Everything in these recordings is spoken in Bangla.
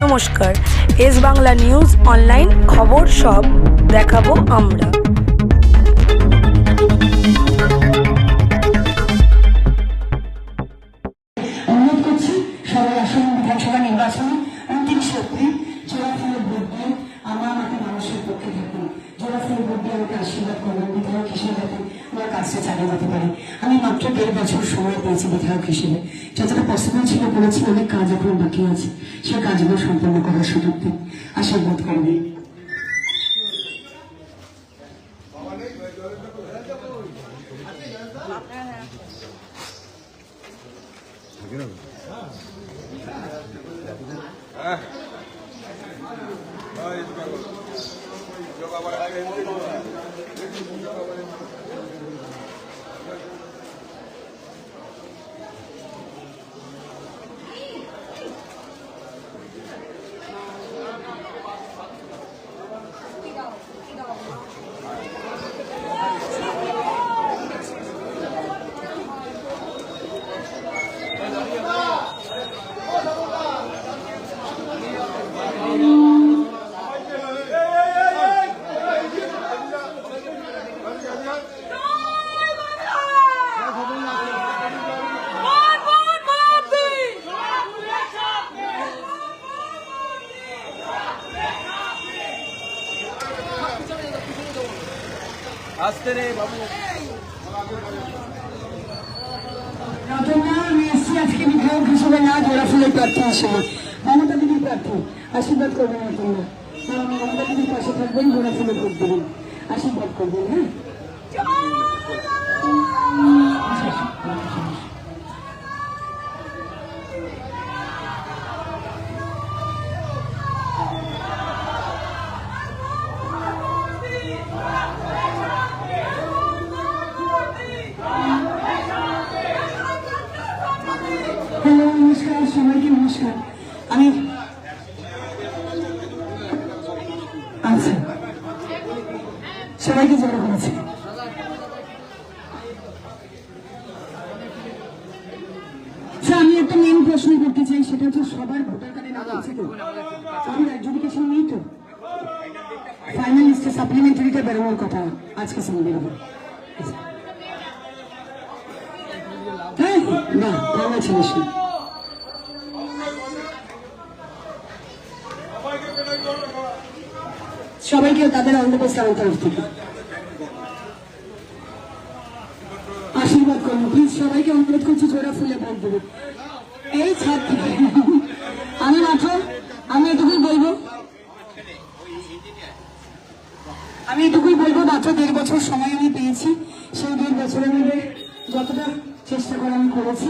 নমস্কার, এস বাংলা নিউজ অনলাইন খবর সব দেখাবো আমরা। অনুরোধ করছি সবাই আসন্ন বিধানসভা নির্বাচনে 29 এপ্রিল জোড়া ফুলের ভোট দিয়ে আমার আমাকে মানুষের পক্ষে থাকুন। জোড়া ফুলের ভোট দিয়ে আমাকে আশীর্বাদ করবেন বিধায়ক হিসেবে যাতে আমার কাজটা চালিয়ে যেতে পারি। আমি মাত্র 1.5 বছর সময় পেয়েছি বিধায়ক হিসেবে, যতটা পসিবল ছিল করেছি। অনেক কাজ এখন বাকি আছে, সেই কাজগুলো সম্পন্ন করার সুযোগ দিন, আশীর্বাদ করবেন। আসতে রে বাবু। আমি এসছি আজকে বিধায়ক হিসেবে, না জোড়া ফুলের প্রার্থী হিসেবে। মমতা দিদির প্রার্থী, আশীর্বাদ করবেন আপনারা। মমতা দিদির পাশে থাকবেন, জোড়া ফুলে ভোট দেবেন, আশীর্বাদ করবেন। হ্যাঁ, নমস্কার সবাইকে, নমস্কার। আমি আচ্ছা সবাইকে জড়ো করেছি। আমি একটা মেন প্রশ্ন করতে চাই, সেটা হচ্ছে সবার ভোটার কার্ডে নাম আছে তো? আমার অ্যাডজুডিকেশন নেই তো? ফাইনাল লিস্টে সাপ্লিমেন্টারিটা বেরোনোর কথা আজকে সঙ্গে বেরোবে। হ্যাঁ না, ভালো ছিলিস না। সবাইকে তাদের অন্ধপ্রস্তাব তরফ থেকে আশীর্বাদ করুন প্লিজ। সবাইকে অনুরোধ করছি জোড়া ফুলে ভোট দেবে। এই ছাত্র আমি এটুকুই বলবো, মাত্র 1.5 বছর সময় আমি পেয়েছি। সেই 1.5 বছরের মধ্যে যতটা চেষ্টা করে আমি করেছি।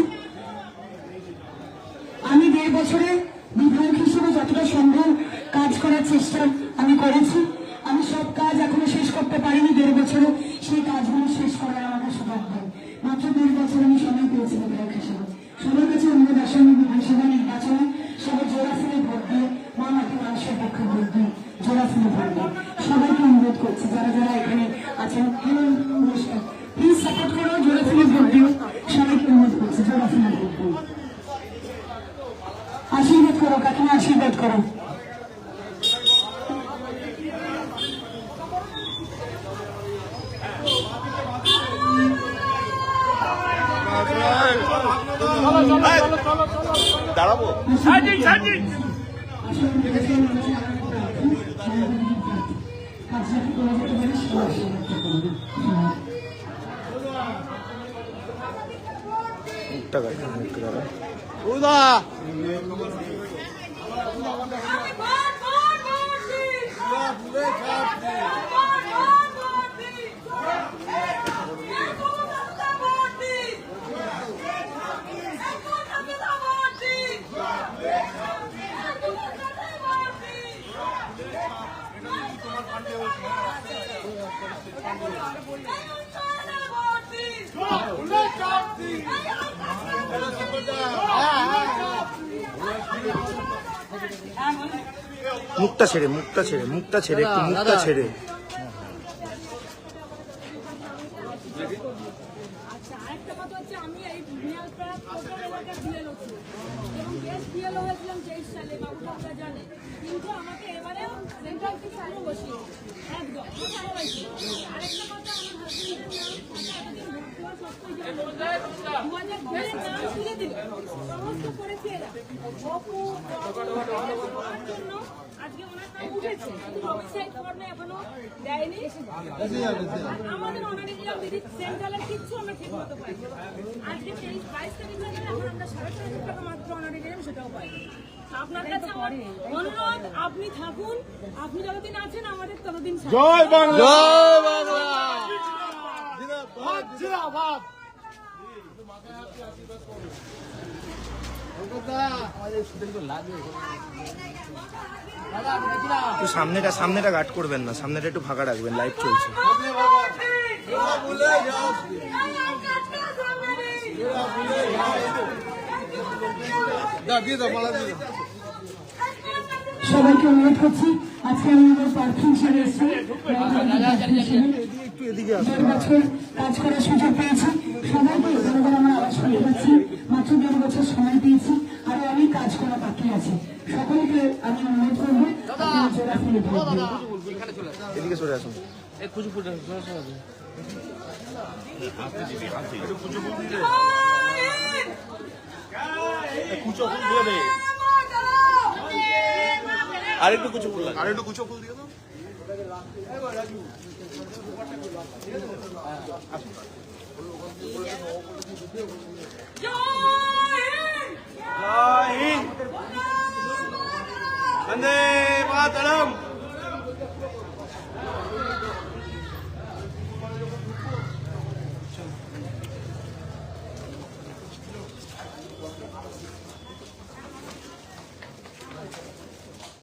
আমি 1.5 বছরে বিধায়ক হিসেবে যতটা সম্ভব কাজ করার চেষ্টা আমি করেছি। আমি সব কাজ এখনো শেষ করতে পারিনি 1.5 বছরে, সেই কাজগুলো শেষ করার আমাকে সুযোগ দেয়। মাত্র 1.5 বছর আমি সময় পেয়েছি বিধায়ক হিসেবে। সবার কাছে অনুরোধ, আসন্ন বিধানসভা নির্বাচনে সবাই জোড়া ফুলে ভোট দিয়ে মা মাটি মানুষের পক্ষে ভোট দিয়ে জোড়া ফুলে ভোট দিয়ে সবাইকে অনুরোধ করছি, যারা যারা এখানে আছেন নমস্কার, প্লিজ সাপোর্ট করো, জোড়া ফুলে ভোট দিও। সবাইকে অনুরোধ করছি জোড়া ফুলে ভোট দিও, আশীর্বাদ করো কাকিমা, আশীর্বাদ করো। দাঁড়াবো মুখটা ছেড়ে একটু মুখটা ছেড়ে। আচ্ছা, আরেকটা কথা হচ্ছে, আমি এই মিয়ালপাড়া কোটার এলাকার বিএলও ছিলাম এবং গ্যাস বিএলও হয়েছিলাম 23 সালে, বাবু ঠাকুরা জানে। কিন্তু আমাকে এবারেও সেন্ট্রাল থেকে আরো বসিয়ে একদম ভালোবাসি। আরেকটা কথা, আমার হাজবেন্ডের নাম নাম তুলে দিল, সমস্ত করেছে এরা। অপু, হওয়ার জন্য আজকে ওনার নাম উঠেছে, কিন্তু হোমিসাইড ফর্মে এখনো দেয়নি। আমাদের অনারিয়াম দিদি সেন্ট্রালের কিচ্ছু আমরা ঠিক মতো পাই। আজকে 22 তারিখ হয়ে গেলে এখন আমরা 3.5 টাকা মাত্র অনারিয়াম, সেটাও পাই। আপনার কাছে আমার অনুরোধ, আপনি থাকুন, আপনি যতদিন আছেন আমাদের ততদিন সাথে। জয় বাংলা, জয় বাংলা। একটু সামনেটা গার্ড করবেন না, সামনেটা একটু ফাঁকা রাখবেন, লাইভ চলছে। সবাইকে অনুরোধ করছি, আজকে আমাদের পার্কিং ছেড়ে এসেছি, একটু এদিকে আসুন। 1.5 বছর কাজ করার সুযোগ পেয়েছি। সবাইকে জনগণ আমার আওয়াজ শুনতে পাচ্ছি, মাত্র 1.5 বছর সময় পেয়েছি, আরো অনেক কাজ করা বাকি আছে। সকলকে আমি অনুরোধ করবো আপনারা জোড়া ফেলে দেবেন। এদিকে সরে আসুন। আর একটু কিছু বললাম, আর একটু কুচো ফুল দিয়ে দাও। জয় হিন্দ, বন্দে মাতরম।